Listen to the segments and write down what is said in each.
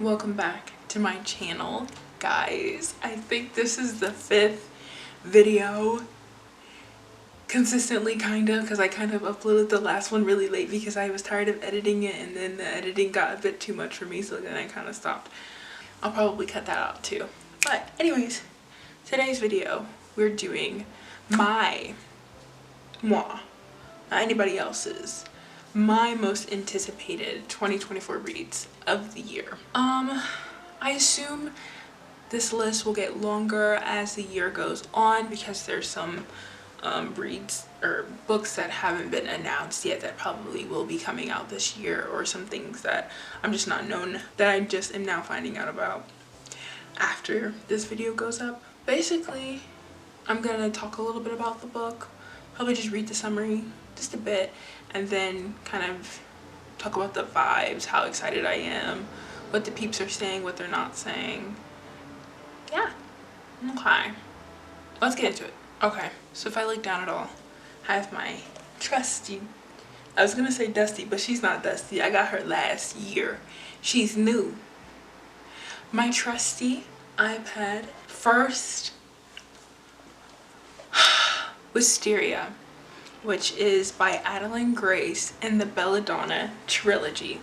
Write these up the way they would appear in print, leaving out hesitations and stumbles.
Welcome back to my channel, guys. I think this is the 5th video consistently, because I kind of uploaded the last one really late because I was tired of editing it, and then the editing got a bit too much for me, so then I kind of stopped. I'll probably cut that out too. But anyways, today's video we're doing not anybody else's, my most anticipated 2024 reads of the year. I assume this list will get longer as the year goes on because there's some reads or books that haven't been announced yet that probably will be coming out this year, or some things that I'm just not known, that I just am now finding out about after this video goes up. Basically, I'm gonna talk a little bit about the book, probably just read the summary just a bit, and then kind of talk about the vibes, how excited I am, what the peeps are saying, what they're not saying. Yeah, okay, let's get into it. Okay, so if I look down at all, I have my trusty, I was gonna say dusty, but she's not dusty. I got her last year. She's new. My trusty iPad. First, Wisteria, which is by Adeline Grace in the Belladonna trilogy.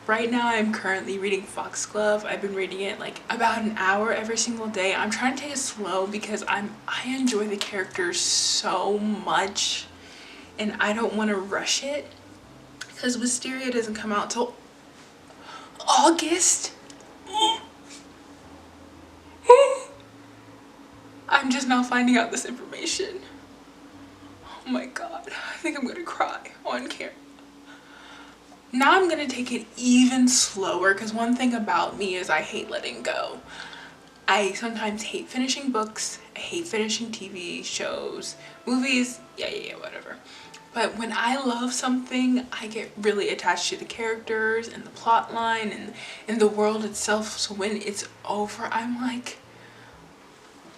Right now I'm currently reading Foxglove. I've been reading it like about an hour every single day. I'm trying to take it slow because I enjoy the characters so much and I don't want to rush it, because Wisteria doesn't come out till August. I'm just now finding out this information. Oh my god, I think I'm gonna cry on camera. Now I'm gonna take it even slower, because one thing about me is I hate letting go. I sometimes hate finishing books, I hate finishing TV shows, movies, yeah, whatever. But when I love something, I get really attached to the characters and the plot line and the world itself. So when it's over, I'm like,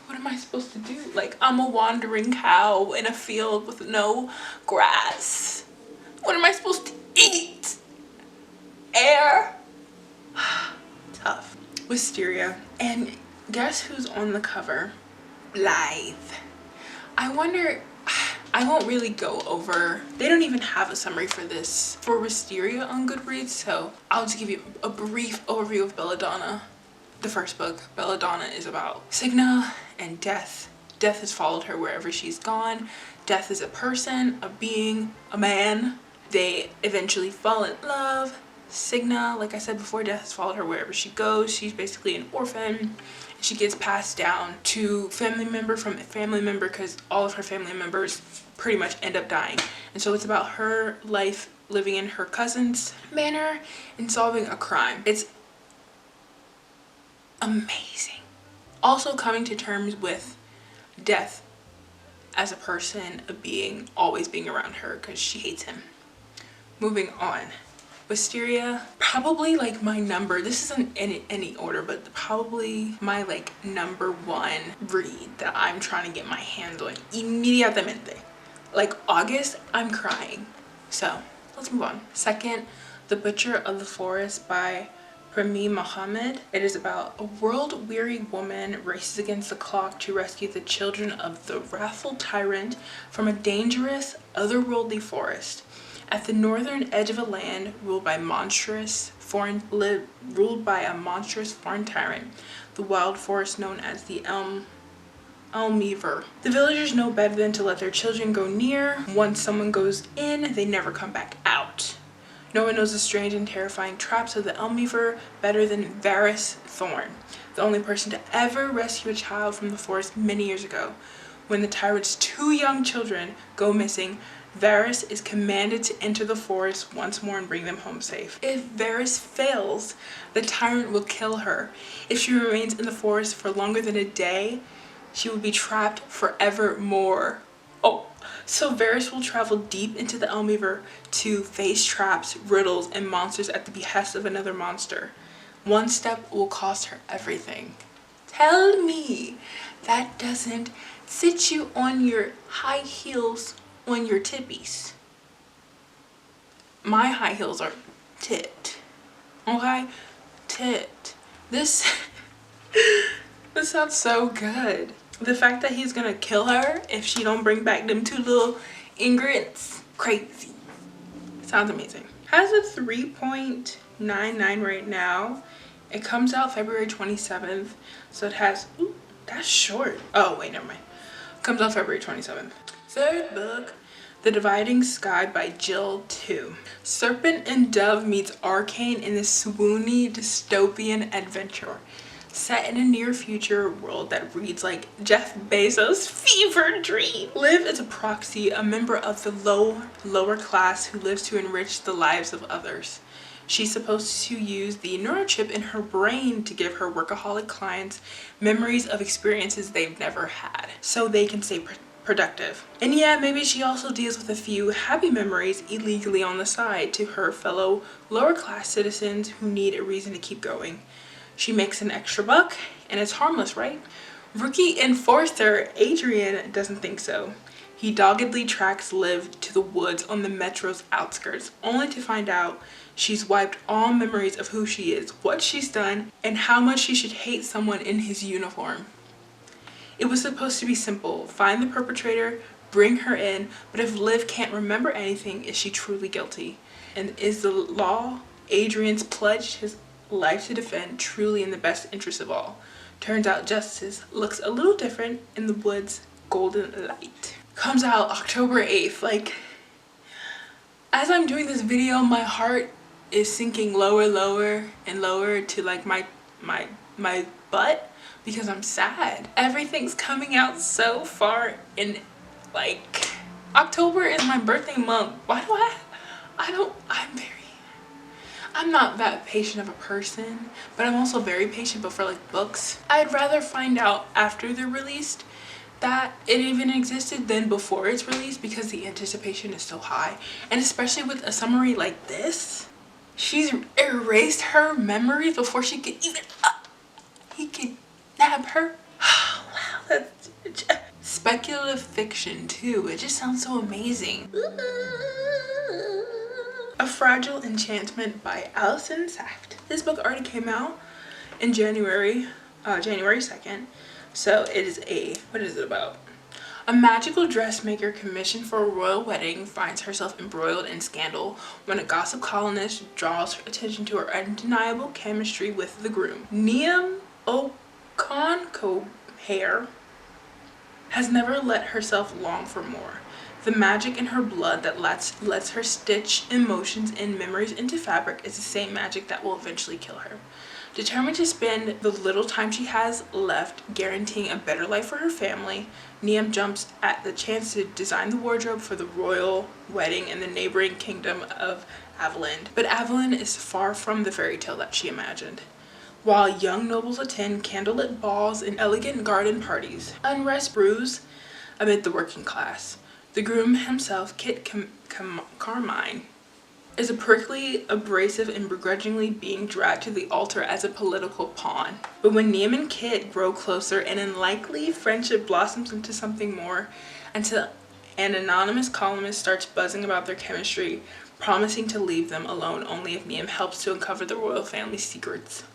what am I supposed to do? Like, I'm a wandering cow in a field with no grass. What am I supposed to eat? Air? Tough. Wisteria. And guess who's on the cover? Blythe. I wonder, I won't really go over, they don't even have a summary for this, for Wisteria on Goodreads, so I'll just give you a brief overview of Belladonna. The first book, Belladonna, is about Signa and Death. Death has followed her wherever she's gone. Death is a person, a being, a man. They eventually fall in love. Signa, like I said before, Death has followed her wherever she goes. She's basically an orphan. She gets passed down to family member from family member, because all of her family members pretty much end up dying. And so it's about her life living in her cousin's manor and solving a crime. It's amazing. Also coming to terms with Death as a person, a being, always being around her because she hates him. Moving on. Wisteria, probably like my number, this isn't in any order, but probably my like #1 read that I'm trying to get my hands on inmediatamente. Like August, I'm crying. So let's move on. Second, The Butcher of the Forest by Rami Mohammed. It is about a world-weary woman races against the clock to rescue the children of the wrathful tyrant from a dangerous, otherworldly forest. At the northern edge of a land ruled by a monstrous foreign tyrant, the wild forest known as the Elmeaver. The villagers know better than to let their children go near. Once someone goes in, they never come back out. No one knows the strange and terrifying traps of the Elmeaver better than Varys Thorn, the only person to ever rescue a child from the forest many years ago. When the tyrant's 2 young children go missing, Varys is commanded to enter the forest once more and bring them home safe. If Varys fails, the tyrant will kill her. If she remains in the forest for longer than a day, she will be trapped forevermore. Oh, so Varys will travel deep into the Elmeaver to face traps, riddles, and monsters at the behest of another monster. One step will cost her everything. Tell me that doesn't sit you on your high heels on your tippies. My high heels are tipped. Okay? Tipped. This this sounds so good. The fact that he's gonna kill her if she don't bring back them two little ingredients, crazy. Sounds amazing. Has a 3.99 right now. It comes out February 27th. So it has, ooh, that's short. Oh wait, never mind. Comes out February 27th. Third book, The Dividing Sky by Jill 2. Serpent and Dove meets Arcane in this swoony dystopian adventure. Set in a near future world that reads like Jeff Bezos' fever dream. Liv is a proxy, a member of the lower class who lives to enrich the lives of others. She's supposed to use the neurochip in her brain to give her workaholic clients memories of experiences they've never had, so they can stay productive. And yeah, maybe she also deals with a few happy memories illegally on the side to her fellow lower class citizens who need a reason to keep going. She makes an extra buck, and it's harmless, right? Rookie enforcer Adrian doesn't think so. He doggedly tracks Liv to the woods on the metro's outskirts, only to find out she's wiped all memories of who she is, what she's done, and how much she should hate someone in his uniform. It was supposed to be simple. Find the perpetrator, bring her in, but if Liv can't remember anything, is she truly guilty? And is the law Adrian's pledged his life to defend truly in the best interest of all? Turns out justice looks a little different in the woods' golden light. Comes out October 8th. Like, as I'm doing this video, my heart is sinking lower and lower to like my butt because I'm sad. Everything's coming out so far in, like, October is my birthday month. Why do I'm not that patient of a person, but I'm also very patient, but for like books, I'd rather find out after they're released that it even existed than before it's released, because the anticipation is so high. And especially with a summary like this, she's erased her memories before she could even he can nab her. Wow, that's speculative fiction too. It just sounds so amazing. A Fragile Enchantment by Allison Saft. This book already came out in January 2nd. So it is what is it about? A magical dressmaker commissioned for a royal wedding finds herself embroiled in scandal when a gossip columnist draws attention to her undeniable chemistry with the groom. Niamh Okonkwo-Hair has never let herself long for more. The magic in her blood that lets her stitch emotions and memories into fabric is the same magic that will eventually kill her. Determined to spend the little time she has left guaranteeing a better life for her family, Niamh jumps at the chance to design the wardrobe for the royal wedding in the neighboring kingdom of Avalland. But Avalland is far from the fairy tale that she imagined. While young nobles attend candlelit balls and elegant garden parties, unrest brews amid the working class. The groom himself, Kit Carmine, is a prickly, abrasive, and begrudgingly being dragged to the altar as a political pawn. But when Niamh and Kit grow closer, an unlikely friendship blossoms into something more, until an anonymous columnist starts buzzing about their chemistry, promising to leave them alone only if Niamh helps to uncover the royal family's secrets.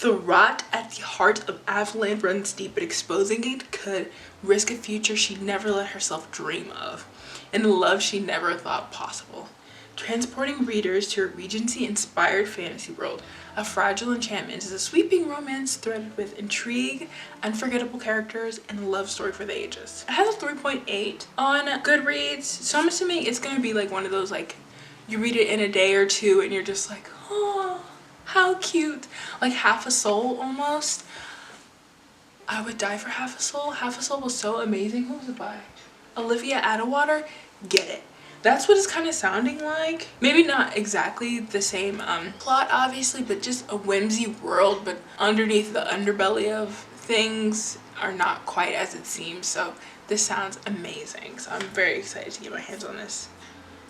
The rot at the heart of Avalland runs deep, but exposing it could risk a future she never let herself dream of, and a love she never thought possible. Transporting readers to a Regency-inspired fantasy world, A Fragile Enchantment is a sweeping romance threaded with intrigue, unforgettable characters, and a love story for the ages. It has a 3.8 on Goodreads, so I'm assuming it's going to be like one of those, like, you read it in a day or two and you're just like, oh, how cute. Like Half a Soul almost. I would die for Half a Soul. Half a Soul was so amazing. Who was it by? Olivia Atwater. Get it. That's what it's kind of sounding like. Maybe not exactly the same plot obviously, but just a whimsy world, but underneath the underbelly of things are not quite as it seems. So this sounds amazing. So I'm very excited to get my hands on this.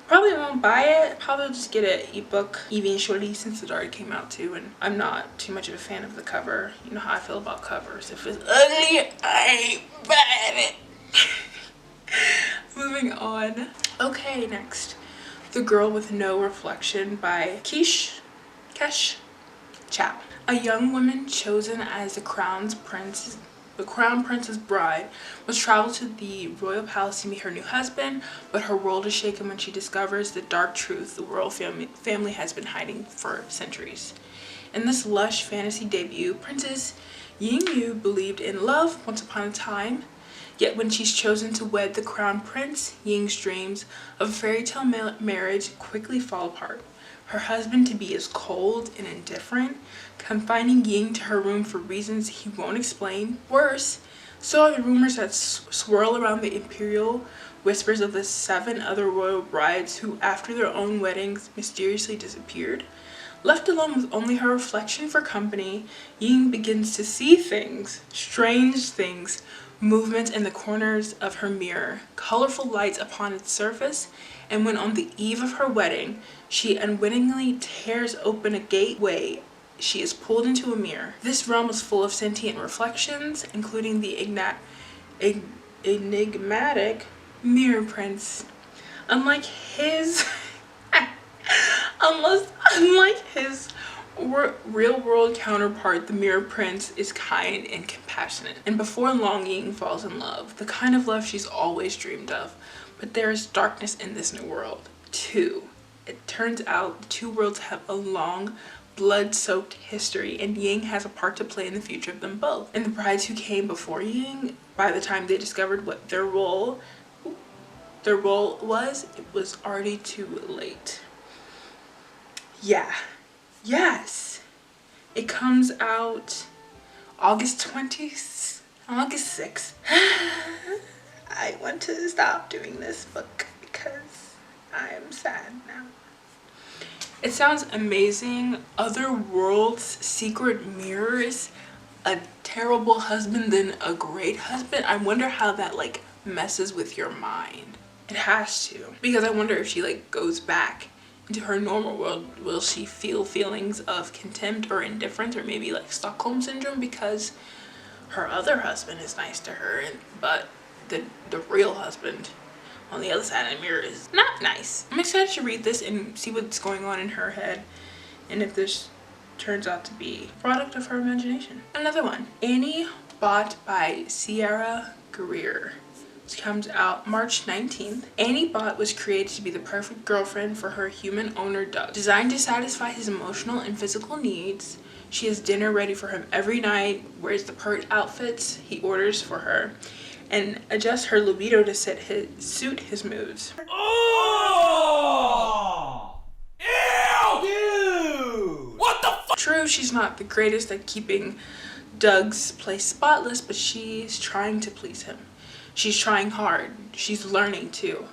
Probably won't buy it. Probably just get an ebook eventually since it already came out too, and I'm not too much of a fan of the cover. You know how I feel about covers. If it's ugly, I ain't buying it. Moving on. Okay, next. The Girl with No Reflection by Kesh. Ciao. A young woman chosen as the crown prince's bride must travel to the royal palace to meet her new husband, but her world is shaken when she discovers the dark truth the royal family has been hiding for centuries. In this lush fantasy debut, Princess Yingyu believed in love once upon a time, yet when she's chosen to wed the crown prince, Ying's dreams of a fairy tale marriage quickly fall apart. Her husband to be is cold and indifferent, confining Ying to her room for reasons he won't explain. Worse, so are the rumors that swirl around the imperial whispers of the 7 other royal brides who, after their own weddings, mysteriously disappeared. Left alone with only her reflection for company, Ying begins to see things, strange things, movements in the corners of her mirror, colorful lights upon its surface, and when on the eve of her wedding, she unwittingly tears open a gateway, she is pulled into a mirror. This realm is full of sentient reflections, including the enigmatic mirror prince. Unlike his real world counterpart, the mirror prince is kind and compassionate, and before long Ying falls in love, the kind of love she's always dreamed of. But there is darkness in this new world too. It turns out the 2 worlds have a long blood-soaked history, and Ying has a part to play in the future of them both. And the brides who came before Ying, by the time they discovered what their role was, it was already too late. Yeah. Yes. It comes out August 6th. I want to stop doing this book because I am sad now. It sounds amazing. Other worlds, secret mirrors, a terrible husband, then a great husband. I wonder how that like messes with your mind. It has to, because I wonder if she like goes back into her normal world, will she feel feelings of contempt or indifference, or maybe like Stockholm syndrome because her other husband is nice to her, but the real husband on the other side of the mirror is not nice. I'm excited to read this and see what's going on in her head, and if this turns out to be a product of her imagination. Another one, Annie Bot by Sierra Greer. This comes out March 19th. Annie Bot was created to be the perfect girlfriend for her human owner Doug. Designed to satisfy his emotional and physical needs, she has dinner ready for him every night, wears the pert outfits he orders for her, and adjusts her libido to suit his moods. Oh! Ew! Dude! What the fuck? True, she's not the greatest at keeping Doug's place spotless, but she's trying to please him. She's trying hard. She's learning too.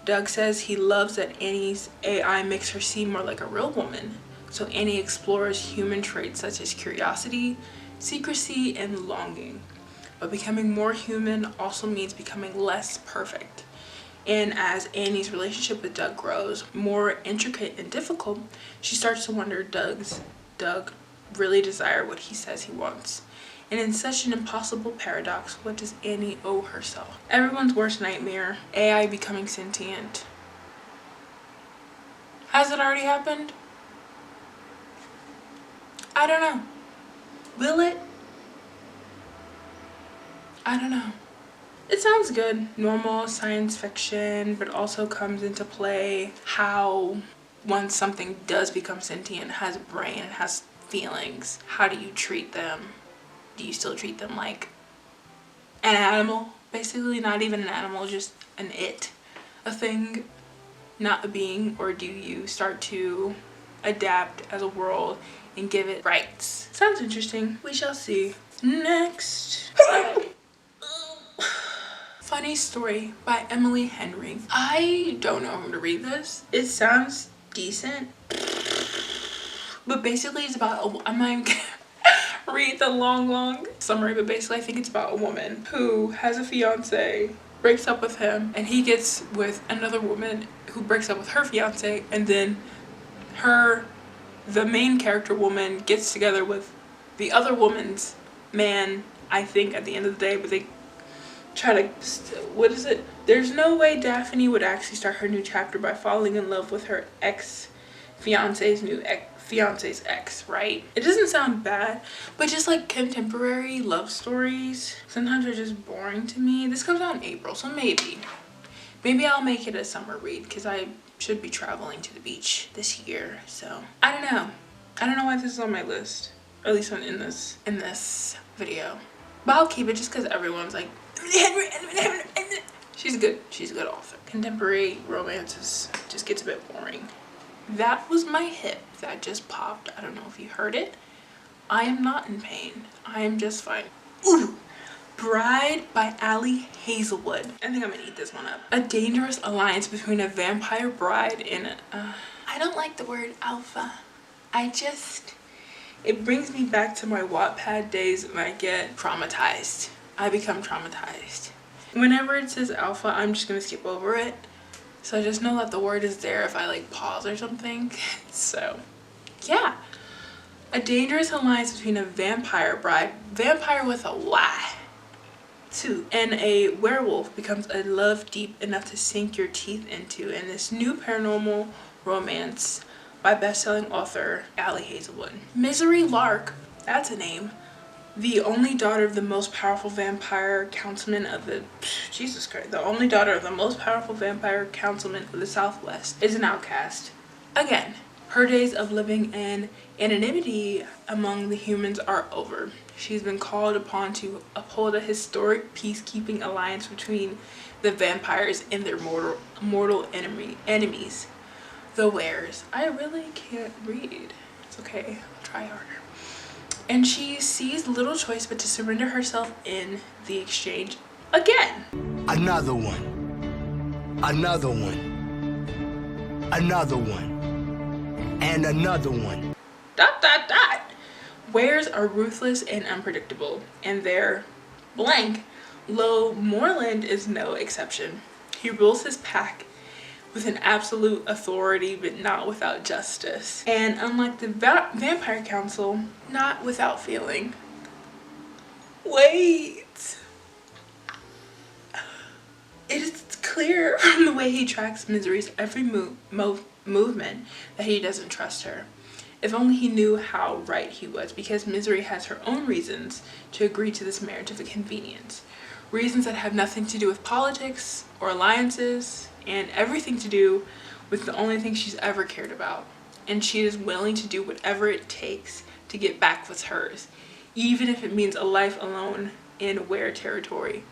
Doug says he loves that Annie's AI makes her seem more like a real woman. So Annie explores human traits such as curiosity, secrecy, and longing. But becoming more human also means becoming less perfect. And as Annie's relationship with Doug grows more intricate and difficult, she starts to wonder, does Doug really desire what he says he wants? And in such an impossible paradox, what does Annie owe herself? Everyone's worst nightmare, AI becoming sentient. Has it already happened? I don't know. Will it? I don't know. It sounds good. Normal science fiction, but also comes into play how once something does become sentient, has a brain, it has feelings, how do you treat them? Do you still treat them like an animal? Basically, not even an animal, just a thing, not a being, or do you start to adapt as a world and give it rights? Sounds interesting. We shall see. Next. Funny Story by Emily Henry. I don't know how to read this. It sounds decent, but basically it's about I'm not even gonna read the long summary, but basically I think it's about a woman who has a fiance, breaks up with him, and he gets with another woman who breaks up with her fiance, and then the main character woman gets together with the other woman's man, I think, at the end of the day, but they try to, what is it? There's no way Daphne would actually start her new chapter by falling in love with her ex-fiance's new fiance's ex, right? It doesn't sound bad, but just like contemporary love stories sometimes are just boring to me. This comes out in April, so maybe I'll make it a summer read because I should be traveling to the beach this year. So I don't know why this is on my list, or at least in this video, but I'll keep it just because everyone's like, she's a good author. Contemporary romances just gets a bit boring. That was my hip that just popped. I don't know if you heard it. I am not in pain. I am just fine. Ooh. Bride by Ali Hazelwood. I think I'm gonna eat this one up. A dangerous alliance between a vampire bride and I don't like the word alpha. It brings me back to my Wattpad days and I get traumatized. I become traumatized. Whenever it says alpha, I'm just gonna skip over it. So I just know that the word is there if I like pause or something. So yeah. A dangerous alliance between a vampire bride, vampire with a Y, too, and a werewolf becomes a love deep enough to sink your teeth into in this new paranormal romance by best-selling author Ali Hazelwood. Misery Lark, that's a name. The only daughter of the most powerful vampire councilman of the only daughter of the most powerful vampire councilman of the Southwest is an outcast. Again, her days of living in anonymity among the humans are over. She's been called upon to uphold a historic peacekeeping alliance between the vampires and their mortal enemies, the Wares. I really can't read. It's okay, I'll try harder. And she sees little choice but to surrender herself in the exchange again. Another one. Another one. Another one. And another one. ... Wares are ruthless and unpredictable, and their blank, Lo Moreland, is no exception. He rules his pack with an absolute authority, but not without justice. And unlike the Vampire Council, not without feeling. Wait. It is clear from the way he tracks Misery's every movement that he doesn't trust her. If only he knew how right he was, because Misery has her own reasons to agree to this marriage of a convenience. Reasons that have nothing to do with politics or alliances, and everything to do with the only thing she's ever cared about. And she is willing to do whatever it takes to get back what's hers, even if it means a life alone in Were territory,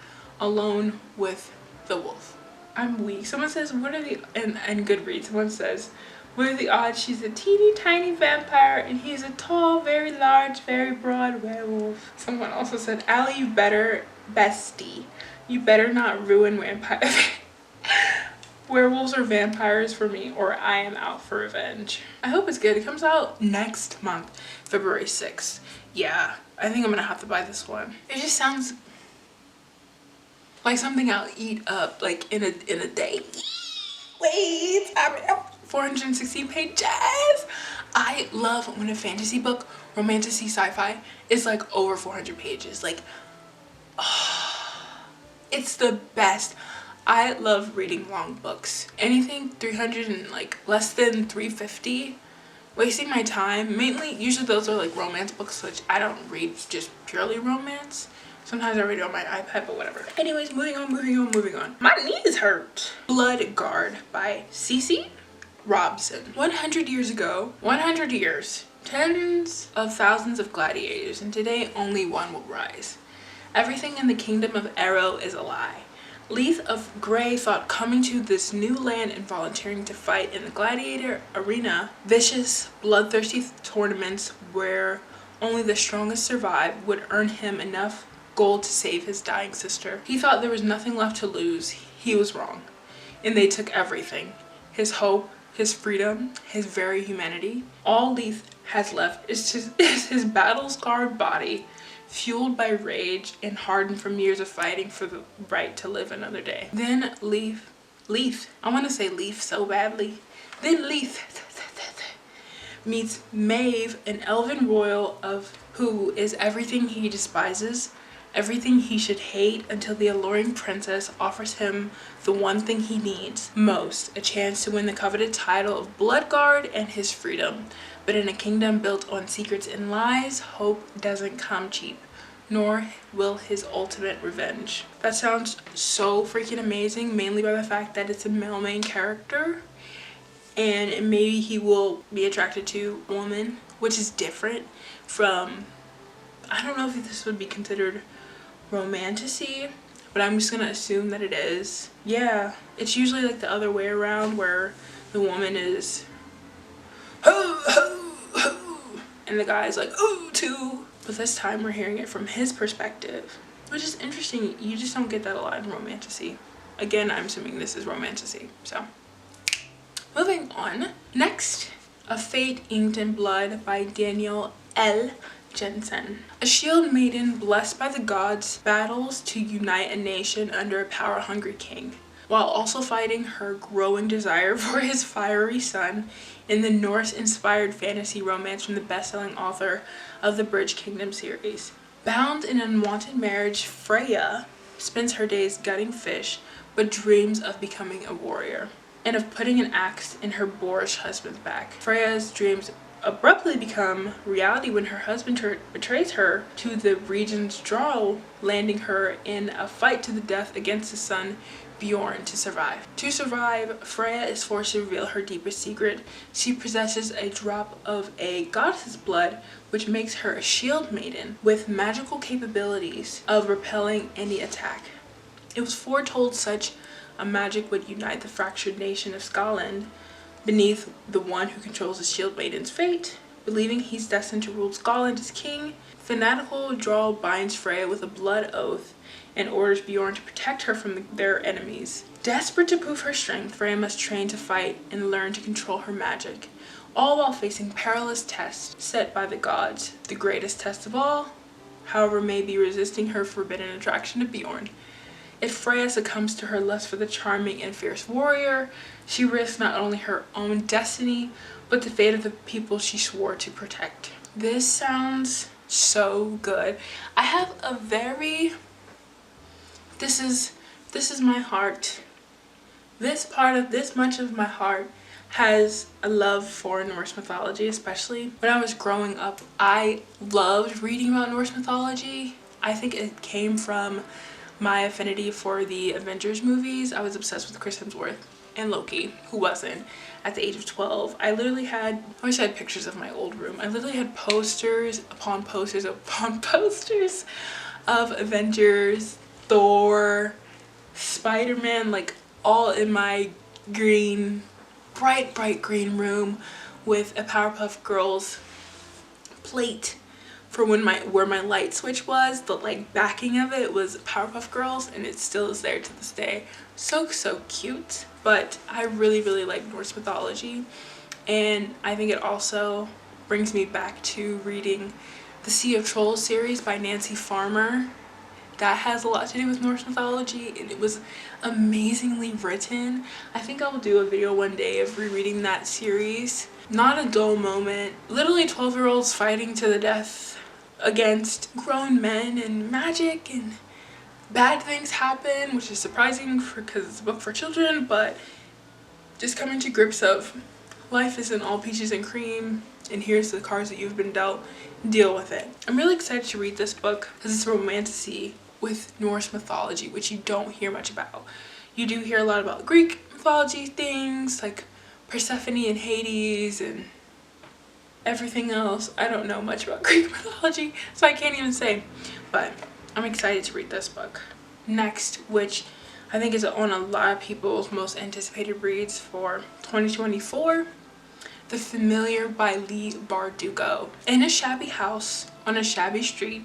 alone with the wolf. I'm weak. Someone says, what are the, and Goodreads, someone says, what are the odds she's a teeny tiny vampire and he's a tall, very large, very broad werewolf? Someone also said, Allie, you better, bestie, you better not ruin vampire. Werewolves or vampires for me, or I am out for revenge. I hope it's good. It comes out next month, February 6th. Yeah, I think I'm gonna have to buy this one. It just sounds like something I'll eat up like in a day. Wait, 416 pages. I love when a fantasy book, romantic sci-fi, is like over 400 pages. Like, oh, it's the best. I love reading long books. Anything 300 and like less than 350, wasting my time. Mainly, usually those are like romance books, which I don't read just purely romance. Sometimes I read it on my iPad, but whatever. Anyways, moving on. My knees hurt. Blood Guard by Cece Robson. 100 years ago, 100 years, tens of thousands of gladiators, and today only one will rise. Everything in the kingdom of Arrow is a lie. Leith of Grey thought coming to this new land and volunteering to fight in the gladiator arena, vicious, bloodthirsty tournaments where only the strongest survive, would earn him enough gold to save his dying sister. He thought there was nothing left to lose. He was wrong. And they took everything. His hope, his freedom, his very humanity. All Leith has left is his battle-scarred body, fueled by rage and hardened from years of fighting for the right to live another day. Then Leith, I want to say Leaf so badly. Then Leith meets Maeve, an elven royal who is everything he despises, everything he should hate, until the alluring princess offers him the one thing he needs most, a chance to win the coveted title of Bloodguard and his freedom. But in a kingdom built on secrets and lies, hope doesn't come cheap, nor will his ultimate revenge. That sounds so freaking amazing, mainly by the fact that it's a male main character, and maybe he will be attracted to a woman, which is different from, I don't know if this would be considered romantasy, but I'm just gonna assume that it is. Yeah, it's usually like the other way around, where the woman is ho ho ho and the guy's like ooh too. But this time we're hearing it from his perspective, which is interesting. You just don't get that a lot in romantasy. Again, I'm assuming this is romantasy. So moving on. Next, A Fate Inked in Blood by Daniel L. Jensen. A shield maiden blessed by the gods battles to unite a nation under a power-hungry king, while also fighting her growing desire for his fiery son in the Norse-inspired fantasy romance from the best-selling author of the Bridge Kingdom series. Bound in unwanted marriage, Freya spends her days gutting fish, but dreams of becoming a warrior and of putting an axe in her boorish husband's back. Freya's dreams abruptly become reality when her husband betrays her to the region's Jarl, landing her in a fight to the death against his son Bjorn to survive. To survive, Freya is forced to reveal her deepest secret. She possesses a drop of a goddess's blood, which makes her a shield maiden with magical capabilities of repelling any attack. It was foretold such a magic would unite the fractured nation of Scotland beneath the one who controls the shield maiden's fate. Believing he's destined to rule Scotland as king, fanatical Jarl binds Freya with a blood oath and orders Bjorn to protect her from their enemies. Desperate to prove her strength, Freya must train to fight and learn to control her magic, all while facing perilous tests set by the gods. The greatest test of all, however, may be resisting her forbidden attraction to Bjorn. If Freya succumbs to her lust for the charming and fierce warrior, she risks not only her own destiny, but the fate of the people she swore to protect. This sounds so good. I have a very, this is my heart. This much of my heart has a love for Norse mythology, especially when I was growing up. I loved reading about Norse mythology. I think it came from my affinity for the Avengers movies. I was obsessed with Chris Hemsworth and Loki, who wasn't, at the age of 12. I wish I had pictures of my old room. I literally had posters upon posters upon posters of Avengers, Thor, Spider-Man, like all in my green, bright green room with a Powerpuff Girls plate for where my light switch was. The like backing of it was Powerpuff Girls, and it still is there to this day. So cute. But I really like Norse mythology, and I think it also brings me back to reading the Sea of Trolls series by Nancy Farmer. That has a lot to do with Norse mythology, and it was amazingly written. I think I will do a video one day of rereading that series. Not a dull moment. Literally 12-year-olds fighting to the death against grown men and magic, and bad things happen, which is surprising because it's a book for children, but just coming to grips of life isn't all peaches and cream, and here's the cards that you've been dealt, deal with it. I'm really excited to read this book because it's romantasy with Norse mythology, which you don't hear much about. You do hear a lot about Greek mythology things like Persephone and Hades and everything else. I don't know much about Greek mythology, so I can't even say, but I'm excited to read this book. Next, which I think is on a lot of people's most anticipated reads for 2024, The Familiar by Leigh Bardugo. In a shabby house on a shabby street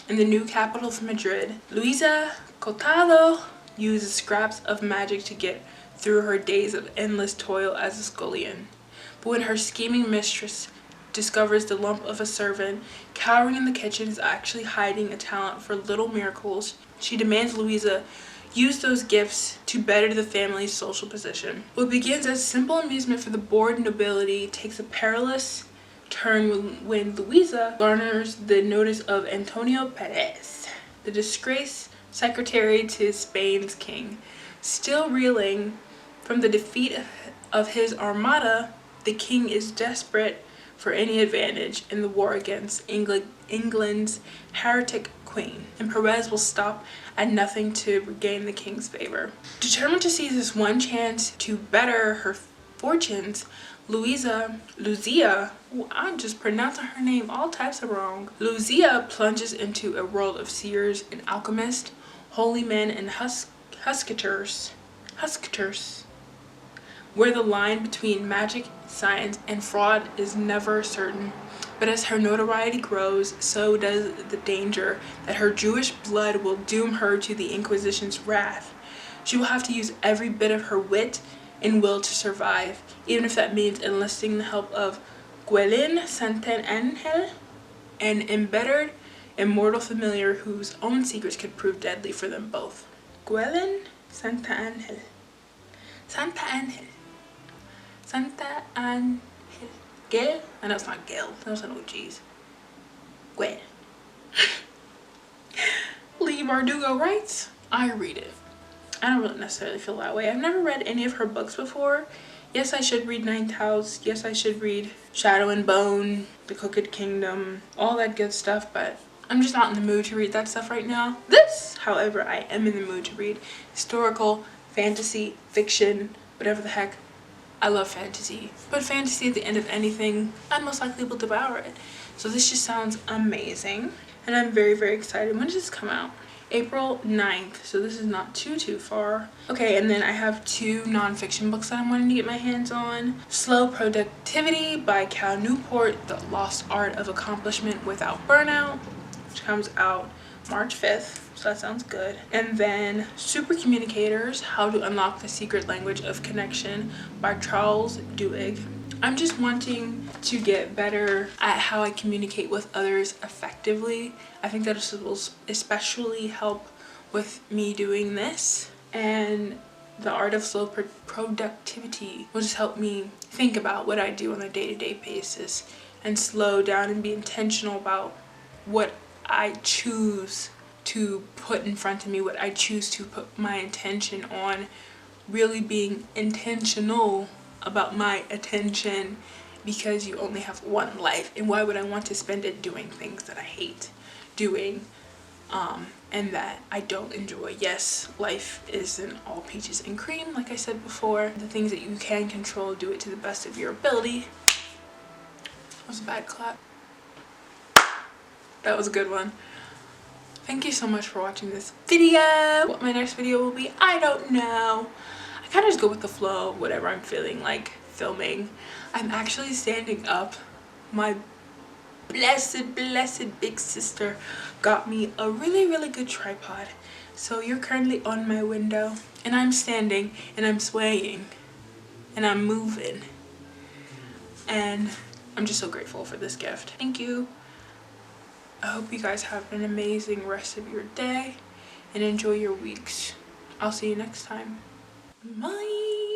in the new capital of Madrid, Luisa Cotado uses scraps of magic to get through her days of endless toil as a scullion. But when her scheming mistress discovers the lump of a servant cowering in the kitchen is actually hiding a talent for little miracles, she demands Luisa use those gifts to better the family's social position. What begins as simple amusement for the bored nobility takes a perilous turn when Luisa garners the notice of Antonio Perez, the disgraced secretary to Spain's king. Still reeling from the defeat of his armada, the king is desperate for any advantage in the war against England's heretic queen, and Perez will stop at nothing to regain the king's favor. Determined to seize this one chance to better her fortunes, Lucia, ooh, I'm just pronouncing her name all types of wrong. Lucia plunges into a world of seers and alchemists, holy men and huskers, where the line between magic, science, and fraud is never certain. But as her notoriety grows, so does the danger that her Jewish blood will doom her to the Inquisition's wrath. She will have to use every bit of her wit and will to survive, even if that means enlisting the help of Gwelin Santanangel, an embittered, immortal familiar whose own secrets could prove deadly for them both. Gwelin Santanangel. Gail? I know it's not Gail. Those are no G's. Gwen. Lee Bardugo writes, I read it. I don't really necessarily feel that way. I've never read any of her books before. Yes, I should read Ninth House. Yes, I should read Shadow and Bone, The Crooked Kingdom, all that good stuff, but I'm just not in the mood to read that stuff right now. This, however, I am in the mood to read historical, fantasy, fiction, whatever the heck. I love fantasy, but fantasy at the end of anything, I most likely will devour it. So this just sounds amazing, and I'm very, very excited. When does this come out? April 9th, so this is not too far. Okay, and then I have 2 nonfiction books that I'm wanting to get my hands on. Slow Productivity by Cal Newport, The Lost Art of Accomplishment Without Burnout, which comes out March 5th. So that sounds good. And then Super Communicators, How to Unlock the Secret Language of Connection by Charles Duhigg. I'm just wanting to get better at how I communicate with others effectively. I think that this will especially help with me doing this. And The Art of Slow Productivity will just help me think about what I do on a day-to-day basis and slow down and be intentional about what I choose to put in front of me, what I choose to put my attention on, really being intentional about my attention, because you only have one life, and why would I want to spend it doing things that I hate doing and that I don't enjoy? Yes, life isn't all peaches and cream, like I said before. The things that you can control, do it to the best of your ability. That was a bad clap. That was a good one. Thank you so much for watching this video. What my next video will be, I don't know. I kind of just go with the flow, whatever I'm feeling like filming. I'm actually standing up. My blessed big sister got me a really good tripod. So you're currently on my window, and I'm standing, and I'm swaying, and I'm moving. And I'm just so grateful for this gift. Thank you. I hope you guys have an amazing rest of your day and enjoy your weeks. I'll see you next time. Bye.